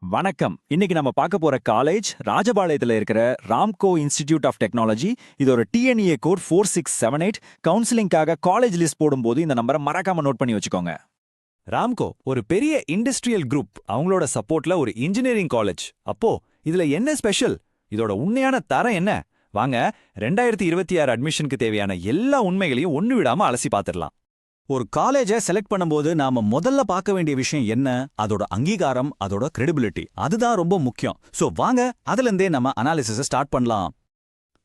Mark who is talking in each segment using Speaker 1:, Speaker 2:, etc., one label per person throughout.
Speaker 1: வணக்கம். இன்னைக்கு நம்ம பார்க்க போற காலேஜ் ராஜபாளையத்துல இருக்கிற ராம்கோ இன்ஸ்டிடியூட் ஆஃப் டெக்னாலஜி. இது ஒரு டிஎன்இஏ கோட் 4678. கவுன்சிலிங்காக காலேஜ் லிஸ்ட் போடும்போது இந்த நம்பரை மறக்காம நோட் பண்ணி வச்சுக்கோங்க.
Speaker 2: ராம்கோ ஒரு பெரிய இண்டஸ்ட்ரியல் குரூப், அவங்களோட சப்போர்ட்ல ஒரு இன்ஜினியரிங் காலேஜ். அப்போ இதுல என்ன ஸ்பெஷல்? இதோட உண்மையான தரம் என்ன? வாங்க 2026 அட்மிஷனுக்கு தேவையான எல்லா உண்மைகளையும் ஒண்ணு விடாம அலசி பார்த்துடலாம்.
Speaker 3: ஒரு காலேஜை செலக்ட் பண்ணும்போது நாம முதல்ல பார்க்க வேண்டிய விஷயம் என்ன? அதோட அங்கீகாரம், அதோட கிரெடிபிலிட்டி. அதுதான் ரொம்ப முக்கியம். சோ வாங்க அதுல இருந்தே நம்ம அனாலிசிஸ் ஸ்டார்ட் பண்ணலாம்.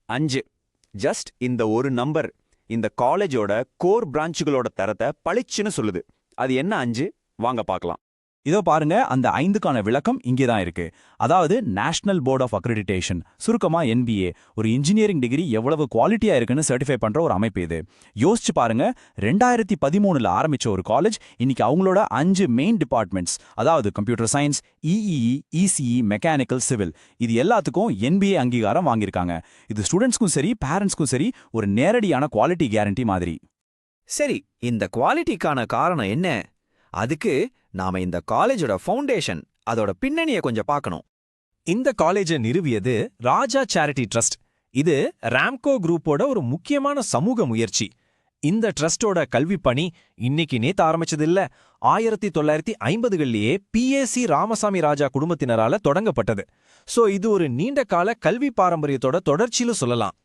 Speaker 2: 5. ஜஸ்ட் இந்த ஒரு நம்பர் இந்த காலேஜோட கோர் பிரான்ச்சுகளோட தரத்தை பளிச்சுன்னு சொல்லுது. அது என்ன 5? வாங்க பார்க்கலாம்.
Speaker 3: இதோ பாருங்க, அந்த 5க்கான விளக்கம் இங்கே தான் இருக்கு. அதாவது நேஷனல் போர்ட் ஆஃப் அக்ரிடிடேஷன், சுருக்கமா NBA, ஒரு இன்ஜினியரிங் டிகிரி எவ்வளவு குவாலிட்டியா இருக்குன்னு சர்டிஃபை பண்ற ஒரு அமைப்பு இது. யோசிச்சு பாருங்க, 2013ல ஆரம்பிச்ச ஒரு காலேஜ் இன்னைக்கு அவங்களோட 5 மெயின் டிபார்ட்மெண்ட்ஸ், அதாவது computer science, EEE, ECE, mechanical, civil, இது எல்லாத்துக்கும் NBA அங்கீகாரம் வாங்கியிருக்காங்க. இது ஸ்டூடெண்ட்ஸ்க்கும் சரி பேரண்ட்ஸ்க்கும் சரி ஒரு நேரடியான குவாலிட்டி கேரண்டி மாதிரி.
Speaker 4: சரி, இந்த குவாலிட்டிக்கான காரணம் என்ன? அதுக்கு நாம இந்த காலேஜோட ஃபவுண்டேஷன், அதோட பின்னணியை கொஞ்சம் பார்க்கணும்.
Speaker 5: இந்த காலேஜை நிறுவியது ராஜா சேரிட்டி ட்ரஸ்ட். இது ராம்கோ குரூப்போட ஒரு முக்கியமான சமூக முயற்சி. இந்த ட்ரஸ்டோட கல்வி பணி இன்னைக்கு நேத்து ஆரம்பிச்சதில்ல, 1950களிலேயே PAC ராமசாமி ராஜா குடும்பத்தினரால தொடங்கப்பட்டது. சோ இது ஒரு நீண்ட கால கல்வி பாரம்பரியத்தோட தொடர்ச்சியில சொல்லலாம்.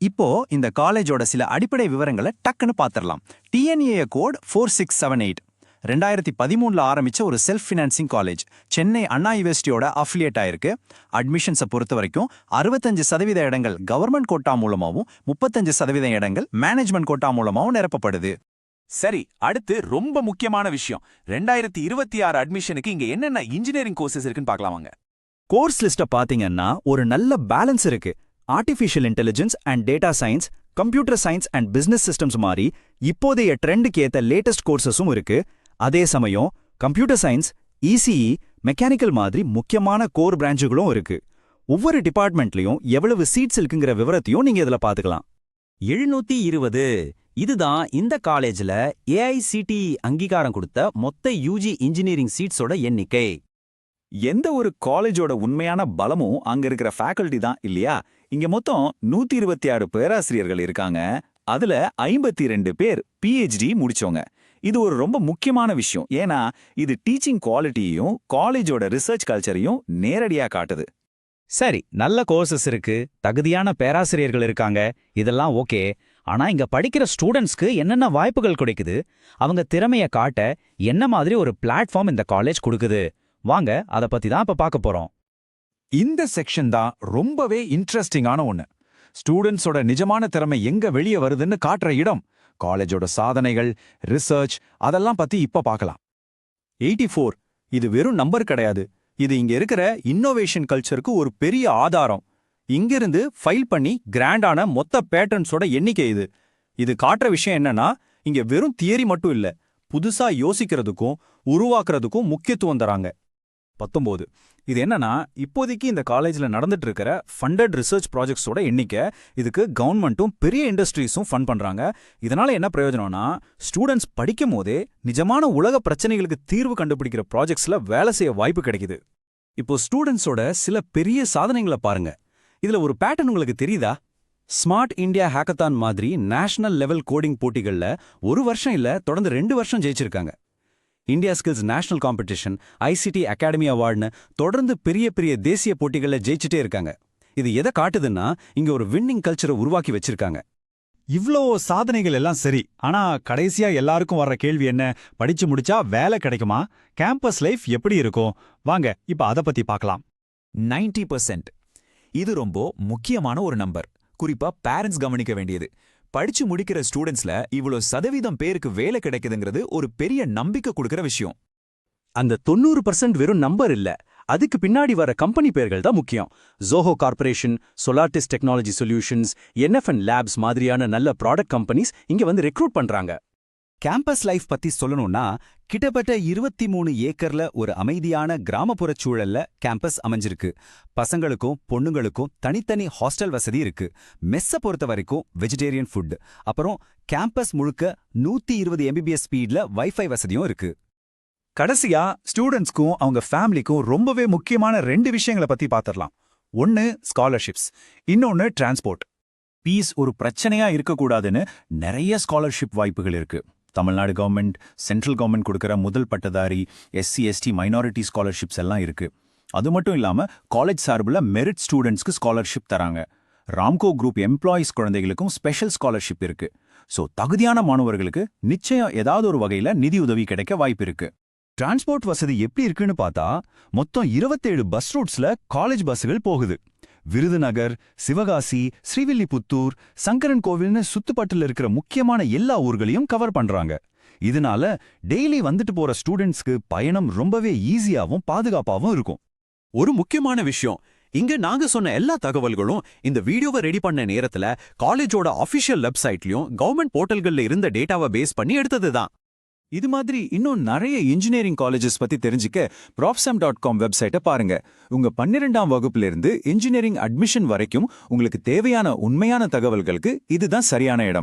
Speaker 3: இப்போ இந்த காலேஜோட சில அடிப்படை விவரங்களை டக்குன்னு பார்த்துடலாம். DNA code 4678. 2013ல ஆரம்பிச்ச ஒரு செல்ஃப் ஃபினான்சிங் காலேஜ். சென்னை அண்ணா யூனிவர்சிட்டியோட அஃபிலியேட் ஆயிருக்கு. அட்மிஷன்ஸை பொறுத்த வரைக்கும் 65% இடங்கள் கவர்மெண்ட் கோட்டா மூலமாவும் 35% இடங்கள் மேனேஜ்மெண்ட் கோட்டா மூலமாவும் நிரப்பப்படுது.
Speaker 2: சரி, அடுத்து ரொம்ப முக்கியமான விஷயம், 2026 அட்மிஷனுக்கு இங்க என்னென்ன இன்ஜினியரிங் கோர்சஸ் இருக்குன்னு பார்க்கலாமாங்க.
Speaker 3: கோர்ஸ் லிஸ்ட்டை பார்த்தீங்கன்னா ஒரு நல்ல பேலன்ஸ் இருக்கு. Artificial intelligence and data science, computer science and business systems மாதிரி இப்போதைய ட்ரெண்டுக்கு ஏத்த லேட்டஸ்ட் கோர்சஸும் இருக்கு. அதே சமயம் கம்ப்யூட்டர் சயின்ஸ், இசிஇ, மெக்கானிக்கல் மாதிரி முக்கியமான கோர் பிரான்ச்சுகளும் இருக்கு. ஒவ்வொரு டிபார்ட்மெண்ட்லயும் எவ்வளவு சீட்ஸ் இருக்குங்கிற விவரத்தையும் நீங்க இதுல பாத்துக்கலாம்.
Speaker 6: 720. இதுதான் இந்த காலேஜ்ல AICTE அங்கீகாரம் கொடுத்த மொத்த UG இன்ஜினியரிங் சீட்ஸோட எண்ணிக்கை.
Speaker 1: எந்த ஒரு காலேஜோட உண்மையான பலமும் அங்க இருக்கிற ஃபேக்கல்டி தான் இல்லையா? இங்க மொத்தம் 126 பேராசிரியர்கள் இருக்காங்க. அதுல 52 பேர் PhD முடிச்சவங்க. இது ஒரு ரொம்ப முக்கியமான விஷயம். ஏன்னா இது டீச்சிங் குவாலிட்டியையும் காலேஜோட ரிசர்ச் கல்ச்சரையும் நேரடியா காட்டுது.
Speaker 6: சரி, நல்ல கோர்சஸ் இருக்கு, தகுதியான பேராசிரியர்கள் இருக்காங்க, இதெல்லாம் ஓகே. ஆனா இங்க படிக்கிற ஸ்டூடெண்ட்ஸ்க்கு என்னென்ன வாய்ப்புகள் கிடைக்குது? அவங்க திறமைய காட்ட என்ன மாதிரி ஒரு பிளாட்ஃபார்ம் இந்த காலேஜ் கொடுக்குது? வாங்க அத பத்தி தான் இப்ப பார்க்க போறோம்.
Speaker 1: இந்த செக்ஷன் தான் ரொம்பவே இன்ட்ரெஸ்டிங்கான ஒண்ணு. ஸ்டூடெண்ட்ஸோட நிஜமான திறமை எங்க வெளியே வருதுன்னு காட்டுற இடம். காலேஜோட சாதனைகள், ரிசர்ச், அதெல்லாம் பத்தி இப்ப பார்க்கலாம். 84 இது வெறும் நம்பர் கிடையாது. இது இங்க இருக்கிற இன்னோவேஷன் கல்ச்சருக்கு ஒரு பெரிய ஆதாரம். இங்கிருந்து ஃபைல் பண்ணி கிராண்டான மொத்த பேட்டர்ன்ஸோட எண்ணிக்கை இது. இது காட்டுற விஷயம் என்னன்னா, இங்க வெறும் தியரி மட்டும் இல்ல, புதுசா யோசிக்கிறதுக்கும் உருவாக்குறதுக்கும் முக்கியத்துவம் தராங்க. 19 இது என்னன்னா, இப்போதைக்கு இந்த காலேஜ்ல நடந்துட்டு இருக்கிற ஃபண்டட் ரிசர்ச் ப்ராஜெக்ட்ஸோட எண்ணிக்கை. இதுக்கு கவர்மெண்ட்டும் பெரிய இண்டஸ்ட்ரீஸும் ஃபண்ட் பண்றாங்க. இதனால என்ன பிரயோஜனம்னா, ஸ்டூடெண்ட்ஸ் படிக்கும் போதே நிஜமான உலக பிரச்சனைகளுக்கு தீர்வு கண்டுபிடிக்கிற ப்ராஜெக்ட்ஸ்ல வேலை செய்ய வாய்ப்பு கிடைக்குது. இப்போ ஸ்டூடெண்ட்ஸோட சில பெரிய சாதனைகளை பாருங்க. இதுல ஒரு பேட்டர்ன் உங்களுக்கு தெரியுதா? ஸ்மார்ட் இந்தியா ஹேக்கத்தான் மாதிரி நேஷனல் லெவல் கோடிங் போட்டிகள்ல ஒரு வருஷம் இல்ல, தொடர்ந்து 2 வருஷம் ஜெயிச்சிருக்காங்க. India skills national competition, ICT academy அவார்டுன்னு தொடர்ந்து பெரிய பெரிய தேசிய போட்டிகளில் ஜெயிச்சுட்டே இருக்காங்க. இது எதை காட்டுதுன்னா, இங்க ஒரு வின்னிங் கல்ச்சரை உருவாக்கி வச்சிருக்காங்க.
Speaker 3: இவ்ளோ சாதனைகள் எல்லாம் சரி, ஆனா கடைசியா எல்லாருக்கும் வர்ற கேள்வி என்ன? படிச்சு முடிச்சா வேலை கிடைக்குமா? கேம்பஸ் லைஃப் எப்படி இருக்கும்? வாங்க இப்ப அத பத்தி பார்க்கலாம்.
Speaker 2: 90% இது ரொம்ப முக்கியமான ஒரு நம்பர். குறிப்பா பேரண்ட்ஸ் கவனிக்க வேண்டியது. படிச்சு முடிக்கிற ஸ்டூடெண்ட்ஸ்ல இவ்வளோ சதவீதம் பேருக்கு வேலை கிடைக்குதுங்கிறது ஒரு பெரிய நம்பிக்கை கொடுக்கிற விஷயம்.
Speaker 3: அந்த 90% வெறும் நம்பர் இல்ல, அதுக்கு பின்னாடி வர கம்பெனி பேர்கள் தான் முக்கியம். Zoho corporation, Solartis technology solutions, NFN labs மாதிரியான நல்ல ப்ராடக்ட் கம்பெனிஸ் இங்க வந்து ரெக்ரூட் பண்றாங்க.
Speaker 4: கேம்பஸ் லைஃப் பத்தி சொல்லணும்னா, கிட்டத்தட்ட 23 ஏக்கர்ல ஒரு அமைதியான கிராமப்புறச் சூழல்ல கேம்பஸ் அமைஞ்சிருக்கு. பசங்களுக்கும் பொண்ணுங்களுக்கும் தனித்தனி ஹாஸ்டல் வசதி இருக்கு. மெஸ்ஸை பொறுத்த வரைக்கும் வெஜிடேரியன் ஃபுட். அப்புறம் கேம்பஸ் முழுக்க 120 MBPS ஸ்பீட்ல வைஃபை வசதியும் இருக்கு.
Speaker 1: கடைசியா ஸ்டூடெண்ட்ஸ்க்கும் அவங்க ஃபேமிலிக்கும் ரொம்பவே முக்கியமான 2 விஷயங்களை பத்தி பாத்திரலாம். ஒன்னு ஸ்காலர்ஷிப்ஸ், இன்னொன்னு டிரான்ஸ்போர்ட். பீஸ் ஒரு பிரச்சனையா இருக்கக்கூடாதுன்னு நிறைய ஸ்காலர்ஷிப் வாய்ப்புகள் இருக்கு. தமிழ்நாடு கவர்மெண்ட், சென்ட்ரல் கவர்மெண்ட் கொடுக்கற முதல் பட்டதாரி, SC ST மைனாரிட்டி ஸ்காலர்ஷிப்ஸ் எல்லாம் இருக்கு. அது மட்டும் இல்லாம காலேஜ் சார்புல மெரிட் ஸ்டூடெண்ட்ஸ்க்கு ஸ்காலர்ஷிப் தராங்க. ராம்கோ குரூப் எம்ப்ளாயீஸ் குழந்தைகளுக்கும் ஸ்பெஷல் ஸ்காலர்ஷிப் இருக்கு. சோ தகுதியான மாணவர்களுக்கு நிச்சயம் ஏதாவது ஒரு வகையில நிதி உதவி கிடைக்க வாய்ப்பு இருக்கு.
Speaker 3: டிரான்ஸ்போர்ட் வசதி எப்படி இருக்குன்னு பார்த்தா மொத்தம் 27 பஸ் ரூட்ஸ்ல காலேஜ் பஸ்ஸுகள் போகுது. விருதுநகர், சிவகாசி, ஸ்ரீவில்லிபுத்தூர், சங்கரன் கோவில்னு சுத்துப்பட்டுல இருக்கிற முக்கியமான எல்லா ஊர்களையும் கவர் பண்றாங்க. இதனால டெய்லி வந்துட்டு போற ஸ்டூடெண்ட்ஸ்க்கு பயணம் ரொம்பவே ஈஸியாவும் பாதுகாப்பாவும் இருக்கும்.
Speaker 4: ஒரு முக்கியமான விஷயம், இங்க நாங்க சொன்ன எல்லா தகவல்களும் இந்த வீடியோவை ரெடி பண்ண நேரத்துல காலேஜோட அபிஷியல் வெப்சைட்லயும் கவர்மெண்ட் போர்ட்டல்கள்ல இருந்த டேட்டாவை பேஸ் பண்ணி எடுத்ததுதான்.
Speaker 1: இது மாதிரி இன்னும் நிறைய இன்ஜினியரிங் காலேஜஸ் பத்தி தெரிஞ்சுக்க profsam.com வெப்சைட்டை பாருங்க. உங்க 12ஆம் வகுப்புல இருந்து இன்ஜினியரிங் அட்மிஷன் வரைக்கும் உங்களுக்கு தேவையான உண்மையான தகவல்களுக்கு இதுதான் சரியான இடம்.